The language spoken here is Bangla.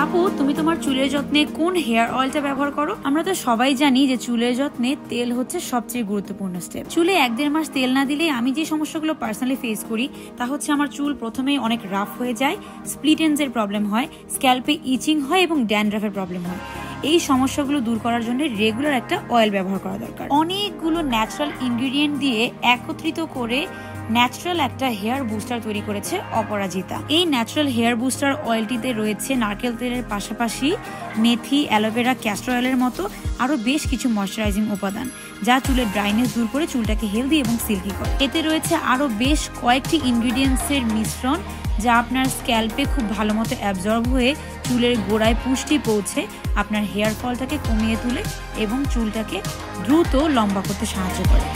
আপু, তুমি তোমার চুলের যত্নে কোন হেয়ার অয়েলটা ব্যবহার করো? আমরা তো সবাই জানি যে চুলের যত্নে তেল হচ্ছে সবচেয়ে গুরুত্বপূর্ণ স্টেপ। চুলে 1-1.5 মাস তেল না দিলে আমি যে সমস্যাগুলো পার্সোনালি ফেস করি তা হচ্ছে আমার চুল প্রথমেই অনেক রাফ হয়ে যায়, স্প্লিট এন্ডস এর প্রবলেম হয়, স্ক্যাল্পে ইচিং হয় এবং ড্যান্ড্রাফের প্রবলেম হয়। এই সমস্যাগুলো দূর করার জন্য রেগুলার একটা অয়েল ব্যবহার করা দরকার। অনেকগুলো ন্যাচারাল ইনগ্রেডিয়েন্ট দিয়ে একত্রিত করে ন্যাচারাল একটা হেয়ার বুস্টার তৈরি করেছে অপরাজিতা। এই ন্যাচারাল হেয়ার বুস্টার অয়েলটিতে রয়েছে নারকেল তেলের পাশাপাশি মেথি, অ্যালোভেরা, ক্যাস্টর অয়েলের মতো আরো বেশ কিছু ময়শ্চারাইজিং উপাদান, যা চুলের ড্রাইনেস দূর করে চুলটাকে হেলদি এবং সিল্কি করে। এতে রয়েছে আরো বেশ কয়েকটি ইনগ্রেডিয়েন্টসের মিশ্রণ, যা আপনার স্ক্যাল্পে খুব ভালো মতো অ্যাবজর্ব হয়ে চুলের গোড়ায় পুষ্টি পৌঁছে আপনার হেয়ার ফলটাকে কমিয়ে তুলে এবং চুলটাকে দ্রুত লম্বা করতে সাহায্য করে।